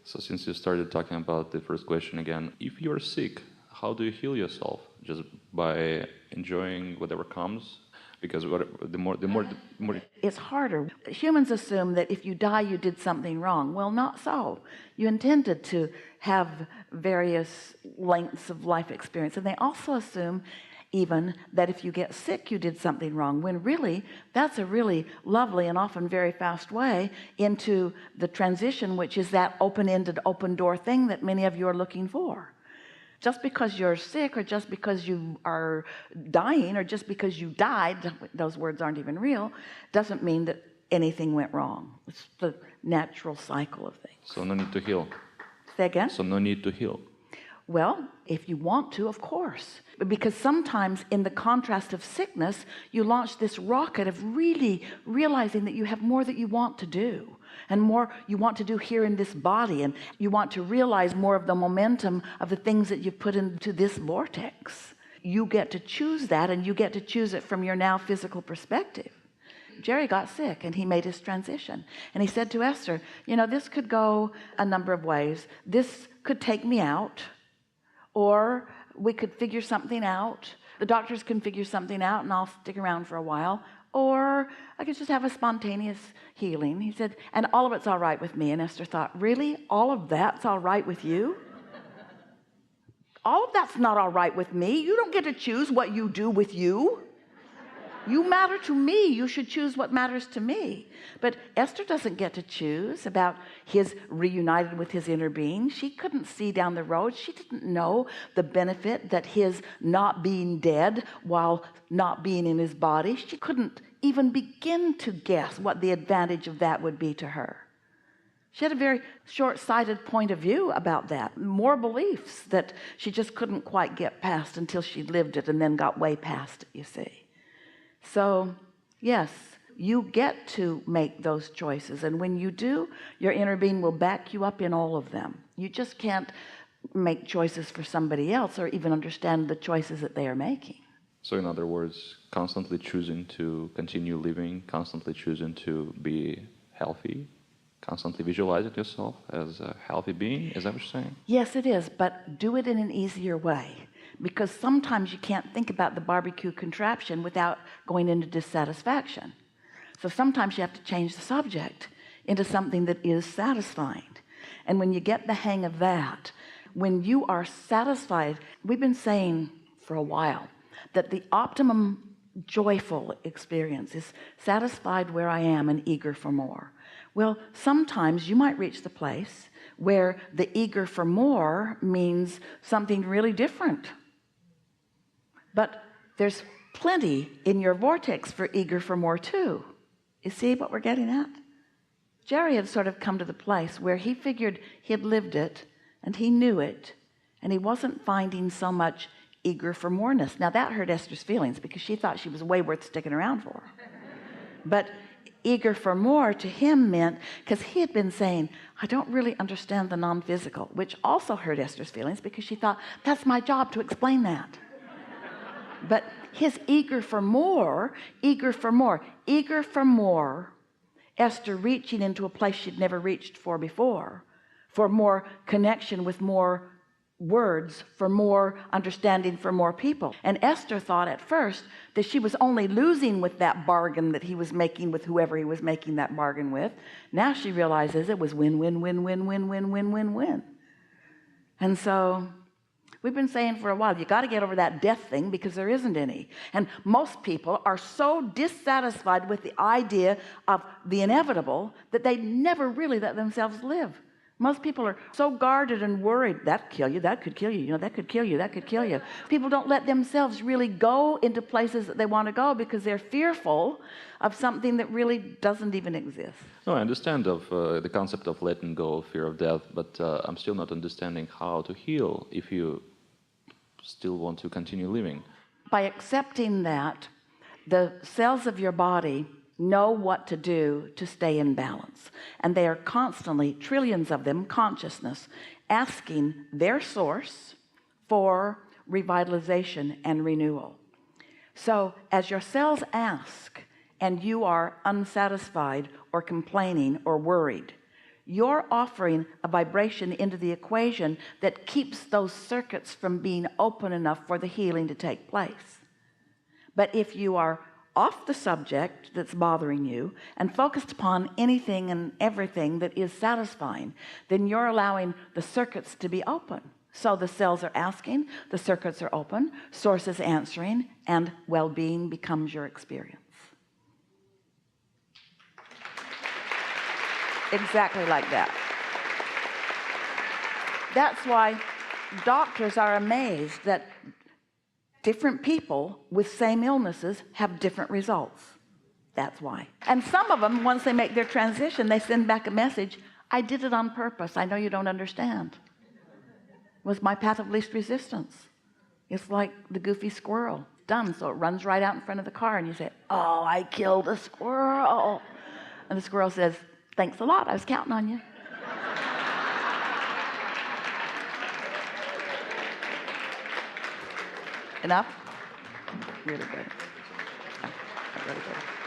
So since you started talking about the first question again, if you're sick, how do you heal yourself? Just by enjoying whatever comes? Because the more it's harder. Humans assume that if you die, you did something wrong. Well, not so. You intended to have various lengths of life experience. And they also assume even that if you get sick, you did something wrong, when really that's a really lovely and often very fast way into the transition, which is that open-ended, open door thing that many of you are looking for. Just because you're sick, or just because you are dying, or just because you died, those words aren't even real, doesn't mean that anything went wrong. It's the natural cycle of things. So no need to heal. Say again? So no need to heal. Well, if you want to, of course, because sometimes in the contrast of sickness, you launch this rocket of really realizing that you have more that you want to do, and more you want to do here in this body, and you want to realize more of the momentum of the things that you've put into this vortex. You get to choose that, and you get to choose it from your now physical perspective. Jerry got sick and he made his transition, and he said to Esther, you know, this could go a number of ways. This could take me out, or we could figure something out. The doctors can figure something out and I'll stick around for a while, or I could just have a spontaneous healing. He said, and all of it's all right with me. And Esther thought, really? All of that's all right with you? All of that's not all right with me. You don't get to choose what you do with you. You matter to me. You should choose what matters to me. But Esther doesn't get to choose about his reunited with his inner being. She couldn't see down the road. She didn't know the benefit that his not being dead while not being in his body. She couldn't even begin to guess what the advantage of that would be to her. She had a very short-sighted point of view about that, more beliefs that she just couldn't quite get past until she lived it, and then got way past it, you see. So yes, you get to make those choices, and when you do, your inner being will back you up in all of them. You just can't make choices for somebody else, or even understand the choices that they are making. So in other words, constantly choosing to continue living, constantly choosing to be healthy, constantly visualizing yourself as a healthy being. Is that what you're saying? Yes, it is, but do it in an easier way. Because sometimes you can't think about the barbecue contraption without going into dissatisfaction. So sometimes you have to change the subject into something that is satisfying. And when you get the hang of that, when you are satisfied, we've been saying for a while that the optimum joyful experience is satisfied where I am and eager for more. Well, sometimes you might reach the place where the eager for more means something really different. But there's plenty in your vortex for eager for more too. You see what we're getting at? Jerry had sort of come to the place where he figured he had lived it and he knew it, and he wasn't finding so much eager for moreness. Now that hurt Esther's feelings, because she thought she was way worth sticking around for. But eager for more to him meant, because he had been saying, I don't really understand the non-physical, which also hurt Esther's feelings, because she thought, that's my job to explain that. But his eager for more, eager for more, eager for more, Esther reaching into a place she'd never reached for before, for more connection with more words, for more understanding, for more people. And Esther thought at first that she was only losing with that bargain that he was making with whoever he was making that bargain with. Now she realizes it was win, win, win, win, win, win, win, win, win. And so we've been saying for a while, you got to get over that death thing, because there isn't any. And most people are so dissatisfied with the idea of the inevitable that they never really let themselves live. Most people are so guarded and worried, that could kill you, that could kill you, you know, that could kill you, that could kill you. People don't let themselves really go into places that they want to go because they're fearful of something that really doesn't even exist. No, I understand of the concept of letting go of fear of death, but I'm still not understanding how to heal if you still want to continue living. By accepting that the cells of your body know what to do to stay in balance, and they are constantly, trillions of them, consciousness, asking their source for revitalization and renewal. So as your cells ask and you are unsatisfied or complaining or worried, you're offering a vibration into the equation that keeps those circuits from being open enough for the healing to take place. But if you are off the subject that's bothering you and focused upon anything and everything that is satisfying, then you're allowing the circuits to be open. So the cells are asking, the circuits are open, source is answering, and well-being becomes your experience. Exactly like that. That's why doctors are amazed that different people with same illnesses have different results. That's why. And some of them, once they make their transition, they send back a message, I did it on purpose. I know you don't understand. It was my path of least resistance. It's like the goofy squirrel. Done. So it runs right out in front of the car and you say, oh, I killed a squirrel. And the squirrel says, thanks a lot. I was counting on you. Enough? Really good. Yeah, really good.